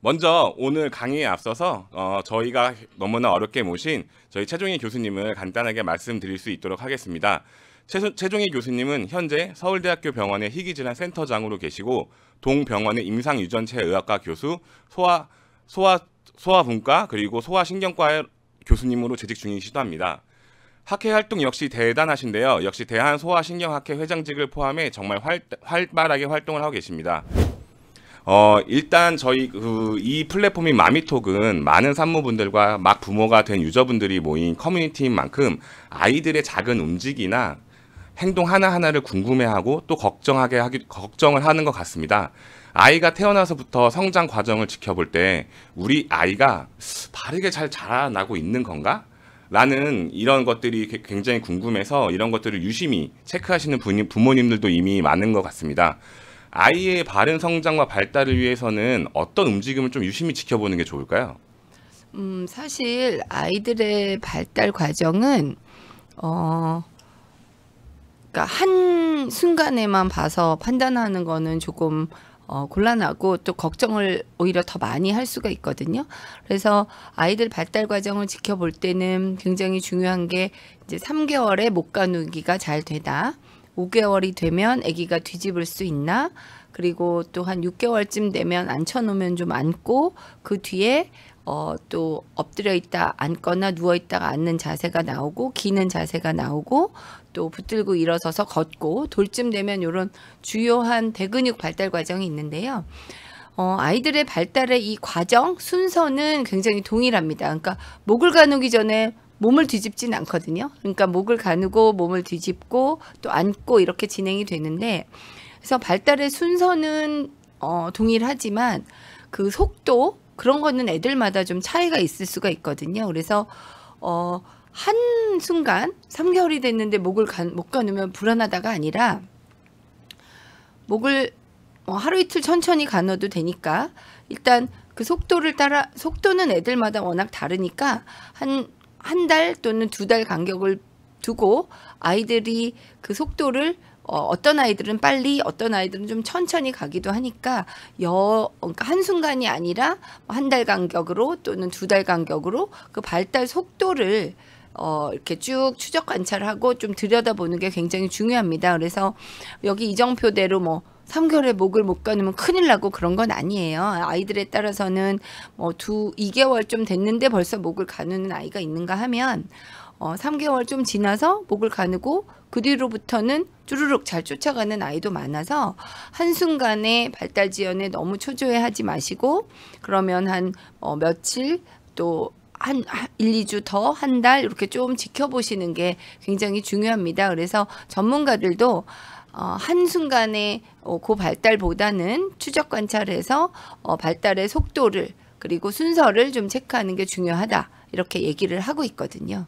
먼저 오늘 강의에 앞서서 저희가 너무나 어렵게 모신 저희 최종희 교수님을 간단하게 말씀드릴 수 있도록 하겠습니다. 최종희 교수님은 현재 서울대학교 병원의 희귀질환 센터장으로 계시고 동병원의 임상유전체의학과 교수, 소아분과 그리고 소아신경과 교수님으로 재직 중이시기도 합니다. 학회 활동 역시 대단하신데요. 역시 대한소아신경학회 회장직을 포함해 정말 활발하게 활동을 하고 계십니다. 일단 저희 이 플랫폼인 마미톡은 많은 산모분들과 막 부모가 된 유저분들이 모인 커뮤니티인 만큼 아이들의 작은 움직이나 행동 하나하나를 궁금해하고 또 걱정을 하는 것 같습니다. 아이가 태어나서부터 성장 과정을 지켜볼 때 우리 아이가 바르게 잘 자라나고 있는 건가? 라는 이런 것들이 굉장히 궁금해서 이런 것들을 유심히 체크하시는 부모님들도 이미 많은 것 같습니다. 아이의 바른 성장과 발달을 위해서는 어떤 움직임을 좀 유심히 지켜보는 게 좋을까요? 사실 아이들의 발달 과정은 그러니까 한 순간에만 봐서 판단하는 거는 조금 곤란하고 또 걱정을 오히려 더 많이 할 수가 있거든요. 그래서 아이들 발달 과정을 지켜볼 때는 굉장히 중요한 게 이제 3개월에 목 가누기가 잘 되나, 5개월이 되면 아기가 뒤집을 수 있나, 그리고 또 한 6개월쯤 되면 앉혀놓으면 좀 앉고 그 뒤에 또 엎드려 있다 앉거나 누워 있다가 앉는 자세가 나오고 기는 자세가 나오고 또 붙들고 일어서서 걷고 돌쯤 되면 이런 주요한 대근육 발달 과정이 있는데요. 아이들의 발달의 이 과정 순서는 굉장히 동일합니다. 그러니까 목을 가누기 전에 몸을 뒤집진 않거든요. 그러니까 목을 가누고 몸을 뒤집고 또 앉고 이렇게 진행이 되는데, 그래서 발달의 순서는 동일하지만 그 속도 그런 거는 애들마다 좀 차이가 있을 수가 있거든요. 그래서 한 순간 3개월이 됐는데 못 가누면 불안하다가 아니라 목을 하루 이틀 천천히 가눠도 되니까 일단 그 속도는 애들마다 워낙 다르니까 한 달 또는 2달 간격을 두고 아이들이 그 속도를 어떤 아이들은 빨리 어떤 아이들은 좀 천천히 가기도 하니까 그러니까 한순간이 아니라 한 달 간격으로 또는 2달 간격으로 그 발달 속도를 이렇게 쭉 추적 관찰하고 좀 들여다보는 게 굉장히 중요합니다. 그래서 여기 이정표대로 3개월에 목을 못 가누면 큰일 나고 그런 건 아니에요. 아이들에 따라서는 2개월 좀 됐는데 벌써 목을 가누는 아이가 있는가 하면 3개월 좀 지나서 목을 가누고 그 뒤로부터는 쭈루룩 잘 쫓아가는 아이도 많아서 한순간에 발달 지연에 너무 초조해하지 마시고, 그러면 한 며칠 또 한 1, 2주 더 한 달 이렇게 좀 지켜보시는 게 굉장히 중요합니다. 그래서 전문가들도 한순간에 그 발달보다는 추적 관찰해서 발달의 속도를 그리고 순서를 좀 체크하는 게 중요하다 이렇게 얘기를 하고 있거든요.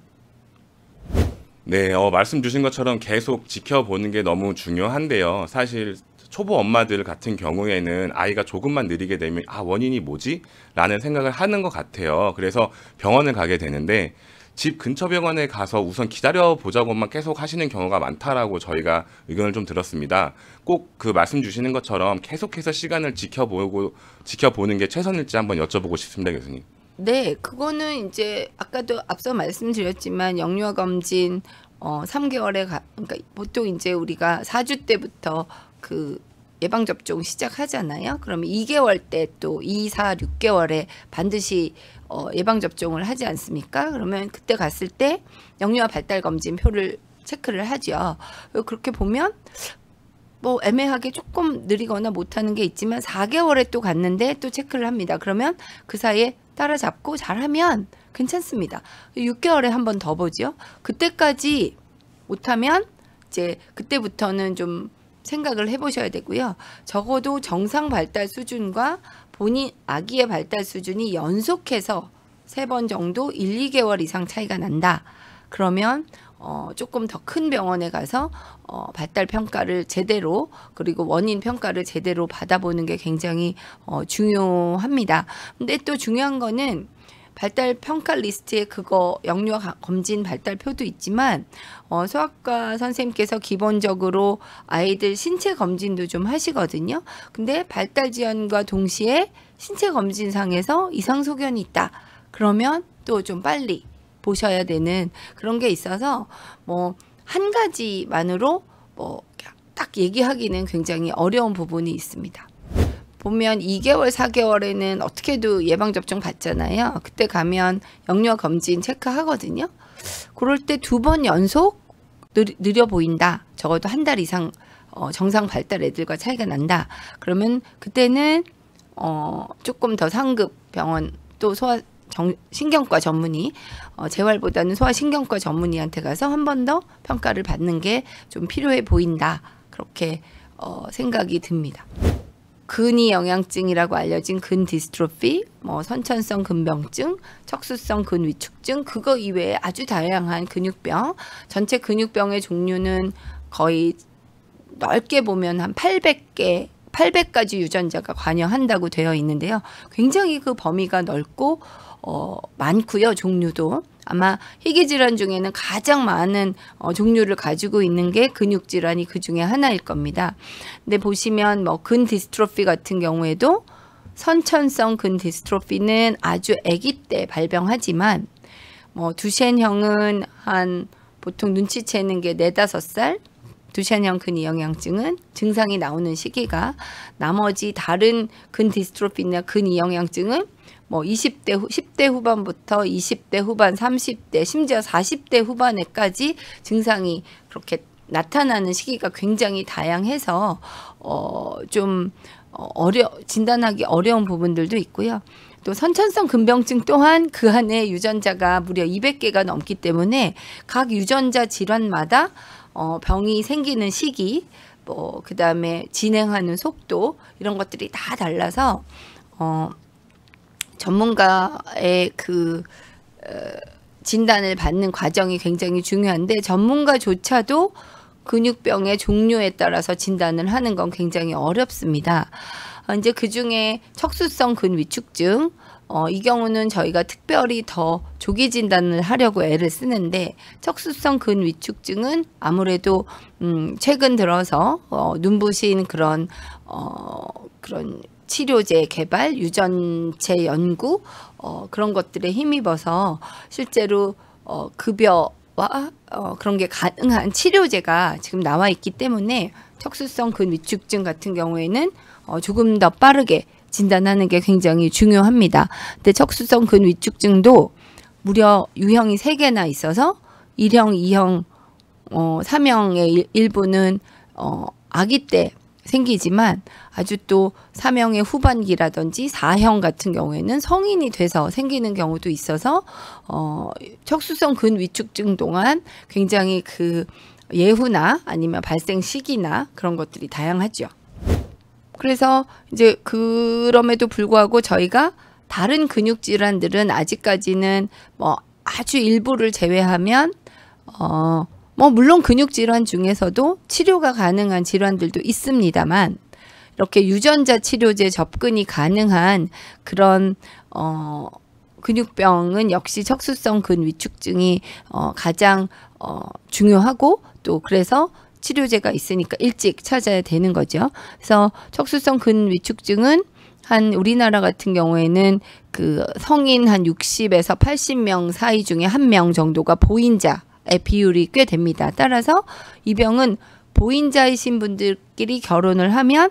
네, 말씀 주신 것처럼 계속 지켜보는 게 너무 중요한데요. 사실 초보 엄마들 같은 경우에는 아이가 조금만 느리게 되면 원인이 뭐지? 라는 생각을 하는 것 같아요. 그래서 병원을 가게 되는데 집 근처 병원에 가서 우선 기다려보자고만 계속 하시는 경우가 많다라고 저희가 의견을 좀 들었습니다. 꼭 그 말씀 주시는 것처럼 계속해서 시간을 지켜보는 게 최선일지 한번 여쭤보고 싶습니다, 교수님. 네, 그거는 이제 아까도 앞서 말씀드렸지만 영유아 검진 3개월에 그러니까 보통 이제 우리가 4주 때부터 그 예방 접종 시작하잖아요. 그러면 2개월 때 또 2, 4, 6개월에 반드시 예방 접종을 하지 않습니까? 그러면 그때 갔을 때 영유아 발달 검진 표를 체크를 하죠. 그렇게 보면 애매하게 조금 느리거나 못하는 게 있지만 4개월에 또 갔는데 또 체크를 합니다. 그러면 그 사이에 따라잡고 잘하면 괜찮습니다. 6개월에 한 번 더 보죠. 그때까지 못하면 이제 그때부터는 좀 생각을 해보셔야 되고요. 적어도 정상 발달 수준과 본인 아기의 발달 수준이 연속해서 3번 정도 1, 2개월 이상 차이가 난다. 그러면 조금 더 큰 병원에 가서 발달 평가를 제대로 그리고 원인 평가를 제대로 받아보는 게 굉장히 중요합니다. 근데 또 중요한 거는 발달 평가 리스트에 그거 영유아 검진 발달표도 있지만 소아과 선생님께서 기본적으로 아이들 신체 검진도 좀 하시거든요. 근데 발달 지연과 동시에 신체 검진상에서 이상 소견이 있다. 그러면 또 좀 빨리 보셔야 되는 그런 게 있어서 뭐 한 가지만으로 뭐 딱 얘기하기는 굉장히 어려운 부분이 있습니다. 보면 2개월, 4개월에는 어떻게도 예방접종 받잖아요. 그때 가면 영유아 검진 체크하거든요. 그럴 때 2번 연속 느려 보인다. 적어도 한 달 이상 정상 발달 애들과 차이가 난다. 그러면 그때는 조금 더 상급 병원 또 신경과 전문의 재활보다는 소아신경과 전문의한테 가서 한 번 더 평가를 받는 게 좀 필요해 보인다. 그렇게 생각이 듭니다. 근위 영양증이라고 알려진 근디스트로피, 뭐 선천성 근병증, 척수성 근위축증, 그거 이외에 아주 다양한 근육병, 전체 근육병의 종류는 거의 넓게 보면 한 800가지 유전자가 관여한다고 되어 있는데요. 굉장히 그 범위가 넓고 많고요. 종류도. 아마 희귀질환 중에는 가장 많은 종류를 가지고 있는 게 근육질환이 그 중에 하나일 겁니다. 근데 보시면 뭐 근디스트로피 같은 경우에도 선천성 근디스트로피는 아주 아기 때 발병하지만 뭐 두셴형은 한 보통 눈치채는 게 4-5살, 두셴형 근위영양증은 증상이 나오는 시기가, 나머지 다른 근디스트로피나 근위영양증은 뭐 10대 후반부터 20대 후반, 30대, 심지어 40대 후반에까지 증상이 그렇게 나타나는 시기가 굉장히 다양해서 좀 진단하기 어려운 부분들도 있고요. 또 선천성 근병증 또한 그 안에 유전자가 무려 200개가 넘기 때문에 각 유전자 질환마다 병이 생기는 시기, 뭐 그다음에 진행하는 속도 이런 것들이 다 달라서 전문가의 그 진단을 받는 과정이 굉장히 중요한데 전문가조차도 근육병의 종류에 따라서 진단을 하는 건 굉장히 어렵습니다. 이제 그 중에 척수성 근위축증, 이 경우는 저희가 특별히 더 조기 진단을 하려고 애를 쓰는데, 척수성 근위축증은 아무래도 최근 들어서 눈부신 그런 치료제 개발, 유전체 연구 그런 것들에 힘입어서 실제로 급여와 그런 게 가능한 치료제가 지금 나와 있기 때문에 척수성 근위축증 같은 경우에는 조금 더 빠르게 진단하는 게 굉장히 중요합니다. 근데 척수성 근위축증도 무려 유형이 3개나 있어서 1형, 2형, 3형의 일부는 아기 때 생기지만 아주 또 3형의 후반기라든지 4형 같은 경우에는 성인이 돼서 생기는 경우도 있어서 척수성 근위축증 동안 굉장히 그 예후나 아니면 발생 시기나 그런 것들이 다양하죠. 그래서 이제 그럼에도 불구하고 저희가 다른 근육 질환들은 아직까지는 뭐 아주 일부를 제외하면 뭐 물론 근육 질환 중에서도 치료가 가능한 질환들도 있습니다만, 이렇게 유전자 치료제 접근이 가능한 그런 근육병은 역시 척수성 근위축증이 가장 중요하고, 또 그래서 치료제가 있으니까 일찍 찾아야 되는 거죠. 그래서 척수성 근위축증은 한 우리나라 같은 경우에는 그 성인 한 60에서 80명 사이 중에 1명 정도가 보인자의 비율이 꽤 됩니다. 따라서 이 병은 보인자이신 분들끼리 결혼을 하면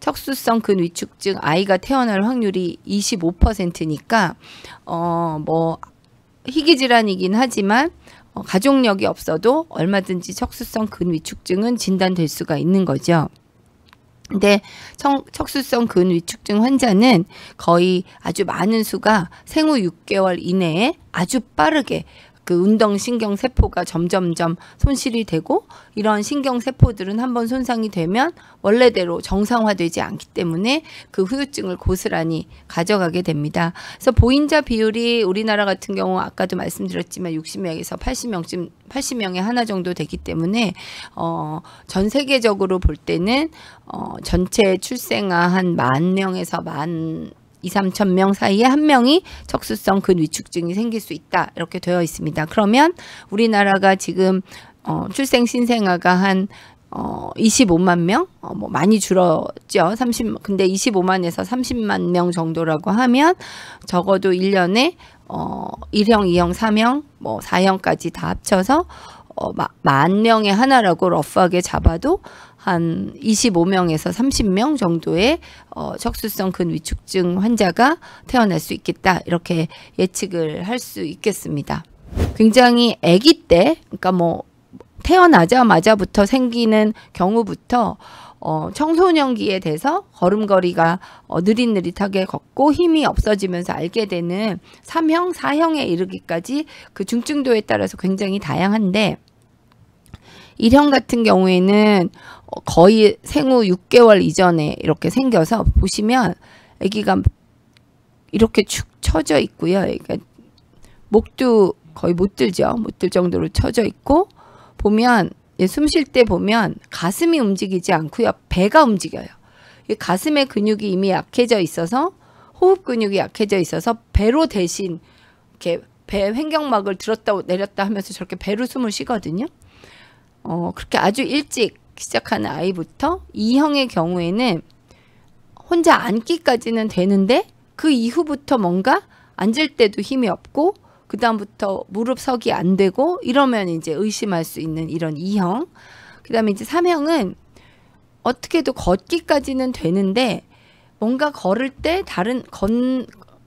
척수성 근위축증 아이가 태어날 확률이 25%니까 뭐 희귀질환이긴 하지만 가족력이 없어도 얼마든지 척수성 근위축증은 진단될 수가 있는 거죠. 근데 척수성 근위축증 환자는 거의 아주 많은 수가 생후 6개월 이내에 아주 빠르게 그 운동신경 세포가 점점점 손실이 되고, 이런 신경 세포들은 한번 손상이 되면 원래대로 정상화되지 않기 때문에 그 후유증을 고스란히 가져가게 됩니다. 그래서 보인자 비율이 우리나라 같은 경우 아까도 말씀드렸지만 60명에서 80명에 하나 정도 되기 때문에 전 세계적으로 볼 때는 전체 출생아 한 10,000명에서 2, 3천 명 사이에 한 명이 척수성 근위축증이 생길 수 있다. 이렇게 되어 있습니다. 그러면 우리나라가 지금 출생 신생아가 한 25만 명? 뭐 많이 줄었죠. 근데 25만에서 30만 명 정도라고 하면 적어도 1년에 1형, 2형, 3형, 뭐 4형까지 다 합쳐서 만 명의 하나라고 러프하게 잡아도 한 25명에서 30명 정도의 척수성 근위축증 환자가 태어날 수 있겠다. 이렇게 예측을 할 수 있겠습니다. 굉장히 아기 때, 그러니까 뭐 태어나자마자부터 생기는 경우부터 청소년기에 돼서 걸음걸이가 느릿느릿하게 걷고 힘이 없어지면서 알게 되는 3형, 4형에 이르기까지 그 중증도에 따라서 굉장히 다양한데 1형 같은 경우에는 거의 생후 6개월 이전에 이렇게 생겨서 보시면 아기가 이렇게 축 처져 있고요. 그러니까 목도 거의 못 들죠. 못 들 정도로 처져 있고 보면 숨 쉴 때 보면 가슴이 움직이지 않고요. 배가 움직여요. 가슴의 근육이 이미 약해져 있어서 호흡 근육이 약해져 있어서 배로 대신 이렇게 배 횡격막을 들었다 내렸다 하면서 저렇게 배로 숨을 쉬거든요. 그렇게 아주 일찍 시작하는 아이부터 2형의 경우에는 혼자 앉기까지는 되는데 그 이후부터 뭔가 앉을 때도 힘이 없고 그 다음부터 무릎 서기 안 되고 이러면 이제 의심할 수 있는 이런 2형. 그 다음에 이제 3형은 어떻게도 걷기까지는 되는데 뭔가 걸을 때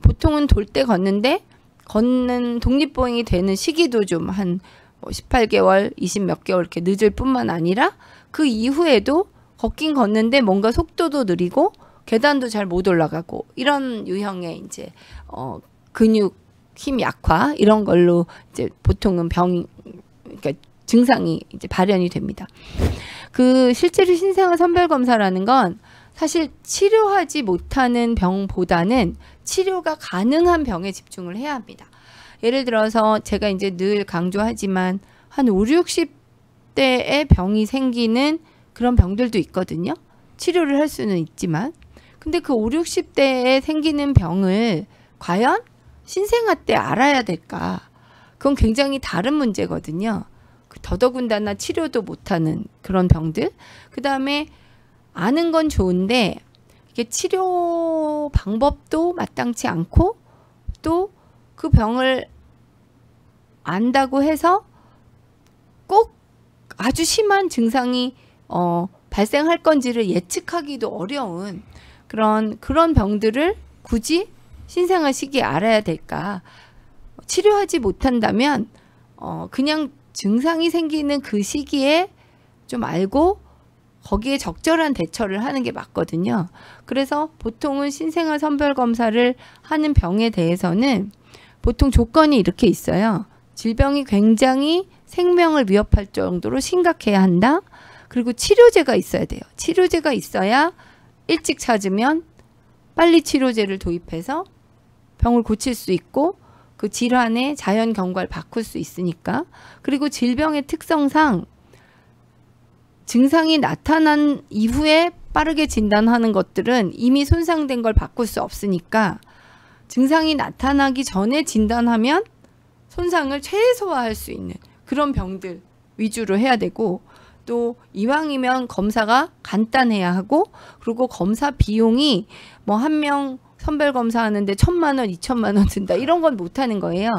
보통은 돌 때 걷는데 걷는 독립보행이 되는 시기도 좀 한 18개월, 20 몇 개월 이렇게 늦을 뿐만 아니라 그 이후에도 걷긴 걷는데 뭔가 속도도 느리고 계단도 잘 못 올라가고 이런 유형의 이제 근육 힘 약화 이런 걸로 이제 보통은 그러니까 증상이 이제 발현이 됩니다. 그 실제로 신생아 선별 검사라는 건 사실 치료하지 못하는 병보다는 치료가 가능한 병에 집중을 해야 합니다. 예를 들어서 제가 이제 늘 강조하지만 한 5, 60대에 병이 생기는 그런 병들도 있거든요. 치료를 할 수는 있지만 근데 그 5, 60대에 생기는 병을 과연 신생아 때 알아야 될까? 그건 굉장히 다른 문제거든요. 더더군다나 치료도 못하는 그런 병들. 그 다음에 아는 건 좋은데 이게 치료 방법도 마땅치 않고 또 그 병을 안다고 해서 꼭 아주 심한 증상이 발생할 건지를 예측하기도 어려운 그런 병들을 굳이 신생아 시기에 알아야 될까? 치료하지 못한다면 그냥 증상이 생기는 그 시기에 좀 알고 거기에 적절한 대처를 하는 게 맞거든요. 그래서 보통은 신생아 선별 검사를 하는 병에 대해서는 보통 조건이 이렇게 있어요. 질병이 굉장히 생명을 위협할 정도로 심각해야 한다. 그리고 치료제가 있어야 돼요. 치료제가 있어야 일찍 찾으면 빨리 치료제를 도입해서 병을 고칠 수 있고 그 질환의 자연 경과를 바꿀 수 있으니까. 그리고 질병의 특성상 증상이 나타난 이후에 빠르게 진단하는 것들은 이미 손상된 걸 바꿀 수 없으니까 증상이 나타나기 전에 진단하면 손상을 최소화할 수 있는 그런 병들 위주로 해야 되고 또 이왕이면 검사가 간단해야 하고 그리고 검사 비용이 뭐 한 명 선별 검사하는데 1,000만 원, 2,000만 원 든다 이런 건 못하는 거예요.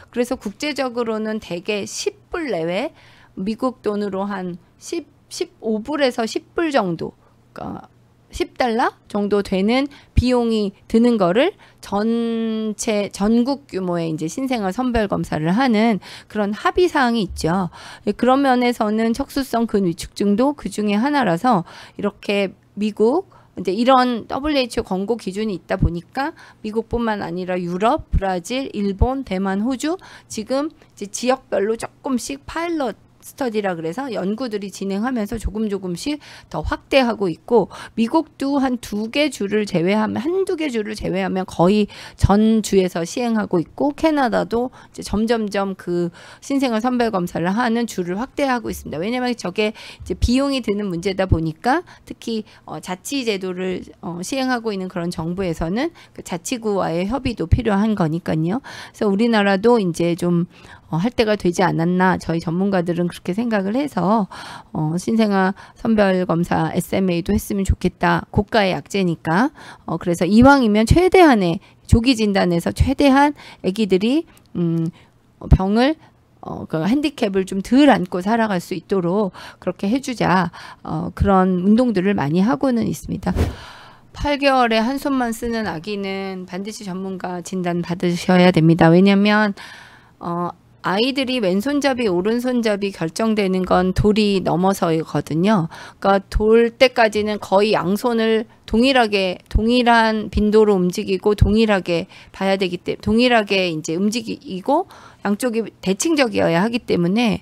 그래서 국제적으로는 대개 10불 내외 미국 돈으로 한 15불에서 10불 정도 그러니까 $10 정도 되는 비용이 드는 거를 전국 규모의 이제 신생아 선별 검사를 하는 그런 합의 사항이 있죠. 그런 면에서는 척수성 근위축증도 그 중에 하나라서 이렇게 미국 이제 이런 WHO 권고 기준이 있다 보니까 미국뿐만 아니라 유럽, 브라질, 일본, 대만, 호주 지금 이제 지역별로 조금씩 파일럿 스터디라 그래서 연구들이 진행하면서 조금씩 더 확대하고 있고, 미국도 한두 개 주를 제외하면, 한두 개 주를 제외하면 거의 전 주에서 시행하고 있고, 캐나다도 이제 점점점 그 신생아 선별 검사를 하는 주를 확대하고 있습니다. 왜냐하면 저게 이제 비용이 드는 문제다 보니까, 특히 자치 제도를 시행하고 있는 그런 정부에서는 그 자치구와의 협의도 필요한 거니까요. 그래서 우리나라도 이제 좀 할 때가 되지 않았나, 저희 전문가들은 그렇게 생각을 해서 신생아 선별 검사 SMA도 했으면 좋겠다. 고가의 약제니까. 그래서 이왕이면 최대한의 조기 진단에서 최대한 아기들이 병을 그 핸디캡을 좀 덜 안고 살아갈 수 있도록 그렇게 해주자. 그런 운동들을 많이 하고는 있습니다. 8개월에 한 손만 쓰는 아기는 반드시 전문가 진단 받으셔야 됩니다. 왜냐하면 아이들이 왼손잡이 오른손잡이 결정되는 건 돌이 넘어서거든요. 그러니까 돌 때까지는 거의 양손을 동일한 빈도로 움직이고 동일하게 봐야 되기 때문에, 동일하게 이제 움직이고 양쪽이 대칭적이어야 하기 때문에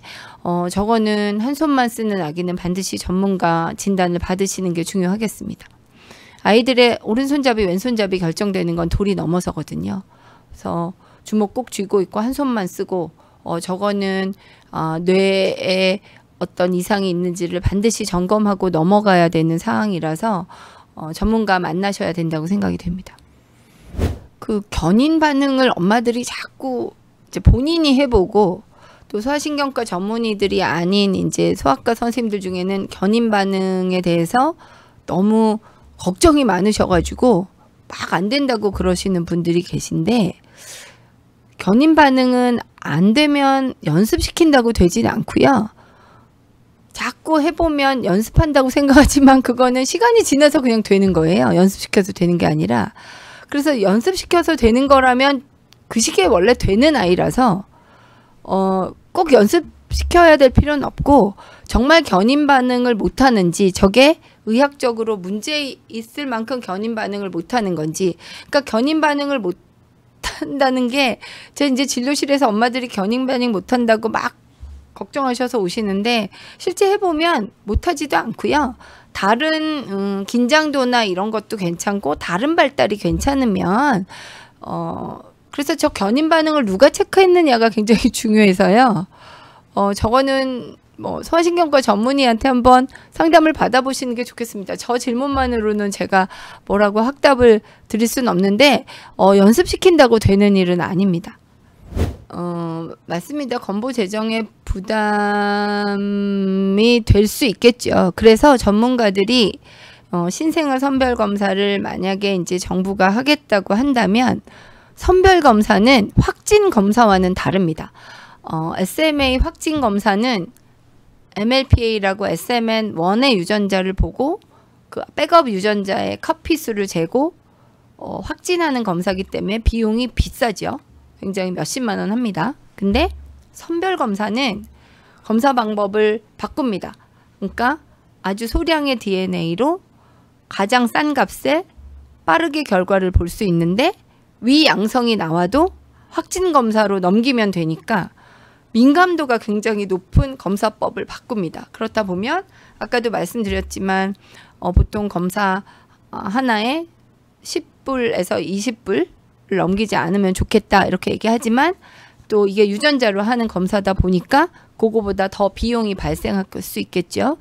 저거는 한 손만 쓰는 아기는 반드시 전문가 진단을 받으시는 게 중요하겠습니다. 아이들의 오른손잡이 왼손잡이 결정되는 건 돌이 넘어서거든요. 그래서 주먹 꼭 쥐고 있고 한 손만 쓰고 저거는 뇌에 어떤 이상이 있는지를 반드시 점검하고 넘어가야 되는 사항이라서 전문가 만나셔야 된다고 생각이 됩니다. 그 견인 반응을 엄마들이 자꾸 이제 본인이 해보고, 또 소아신경과 전문의들이 아닌 이제 소아과 선생님들 중에는 견인 반응에 대해서 너무 걱정이 많으셔가지고 막 안 된다고 그러시는 분들이 계신데, 견인 반응은 안 되면 연습시킨다고 되진 않고요. 자꾸 해보면 연습한다고 생각하지만 그거는 시간이 지나서 그냥 되는 거예요. 연습시켜서 되는 게 아니라. 그래서 연습시켜서 되는 거라면 그 시기에 원래 되는 아이라서 꼭 연습시켜야 될 필요는 없고, 정말 견인 반응을 못하는지, 저게 의학적으로 문제 있을 만큼 견인 반응을 못하는 건지. 그러니까 견인 반응을 못한다는 게, 제가 이제 진료실에서 엄마들이 견인 반응 못한다고 막 걱정하셔서 오시는데, 실제 해보면 못하지도 않고요. 다른 긴장도나 이런 것도 괜찮고 다른 발달이 괜찮으면 그래서 저 견인 반응을 누가 체크했느냐가 굉장히 중요해서요. 저거는 뭐 소아신경과 전문의한테 한번 상담을 받아보시는 게 좋겠습니다. 저 질문만으로는 제가 뭐라고 확답을 드릴 수는 없는데 연습시킨다고 되는 일은 아닙니다. 맞습니다. 건보 재정에 부담이 될 수 있겠죠. 그래서 전문가들이 신생아 선별 검사를 만약에 이제 정부가 하겠다고 한다면, 선별 검사는 확진 검사와는 다릅니다. SMA 확진 검사는 MLPA라고 SMN1의 유전자를 보고 그 백업 유전자의 카피 수를 재고 확진하는 검사이기 때문에 비용이 비싸죠. 굉장히 몇십만 원 합니다. 근데 선별 검사는 검사 방법을 바꿉니다. 그러니까 아주 소량의 DNA로 가장 싼 값에 빠르게 결과를 볼 수 있는데, 위 양성이 나와도 확진 검사로 넘기면 되니까 민감도가 굉장히 높은 검사법을 바꿉니다. 그렇다 보면 아까도 말씀드렸지만 보통 검사 하나에 10불에서 20불 넘기지 않으면 좋겠다 이렇게 얘기하지만, 또 이게 유전자로 하는 검사다 보니까 그거보다 더 비용이 발생할 수 있겠죠.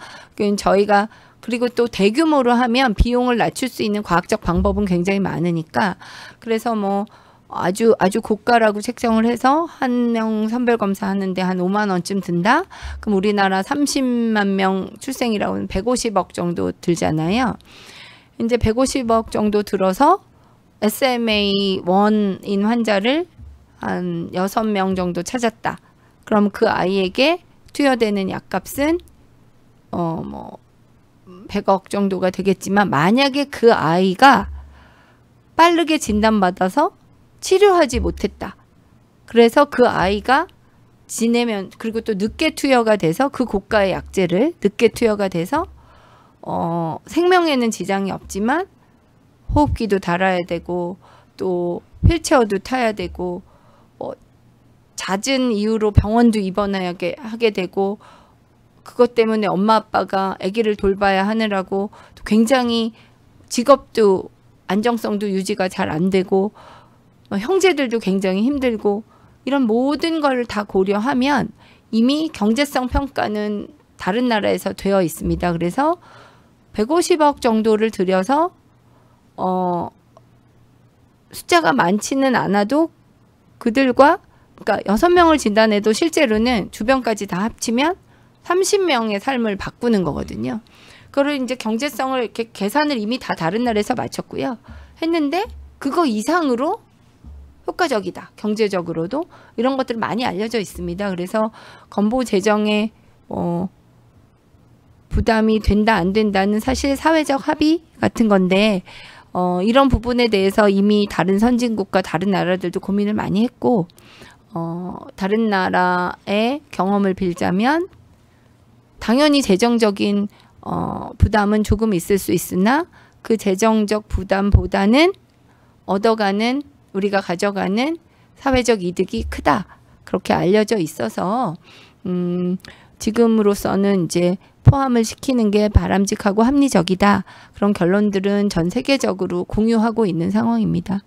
저희가 그리고 또 대규모로 하면 비용을 낮출 수 있는 과학적 방법은 굉장히 많으니까, 그래서 뭐 아주 고가라고 책정을 해서 한 명 선별 검사 하는데 한 5만 원쯤 든다. 그럼 우리나라 30만 명 출생이라고 하면 150억 정도 들잖아요. 이제 150억 정도 들어서 SMA1인 환자를 한 6명 정도 찾았다. 그럼 그 아이에게 투여되는 약값은 뭐 100억 정도가 되겠지만, 만약에 그 아이가 빠르게 진단받아서 치료하지 못했다. 그래서 그 아이가 지내면, 그리고 또 늦게 투여가 돼서 그 고가의 약제를 늦게 투여가 돼서 생명에는 지장이 없지만 호흡기도 달아야 되고 또 휠체어도 타야 되고 잦은 이유로 병원도 입원하게 하게 되고 그것 때문에 엄마 아빠가 아기를 돌봐야 하느라고 굉장히 직업도 안정성도 유지가 잘 안 되고 형제들도 굉장히 힘들고 이런 모든 걸 다 고려하면 이미 경제성 평가는 다른 나라에서 되어 있습니다. 그래서 150억 정도를 들여서 숫자가 많지는 않아도 그들과 그러니까 6명을 진단해도 실제로는 주변까지 다 합치면 30명의 삶을 바꾸는 거거든요. 그걸 이제 경제성을 이렇게 계산을 이미 다 다른 나라에서 마쳤고요. 했는데 그거 이상으로 효과적이다. 경제적으로도 이런 것들 많이 알려져 있습니다. 그래서 건보 재정에 부담이 된다 안 된다는 사실 사회적 합의 같은 건데 이런 부분에 대해서 이미 다른 선진국과 다른 나라들도 고민을 많이 했고 다른 나라의 경험을 빌자면 당연히 재정적인 부담은 조금 있을 수 있으나 그 재정적 부담보다는 얻어가는 우리가 가져가는 사회적 이득이 크다. 그렇게 알려져 있어서 지금으로서는 이제 포함을 시키는 게 바람직하고 합리적이다. 그런 결론들은 전 세계적으로 공유하고 있는 상황입니다.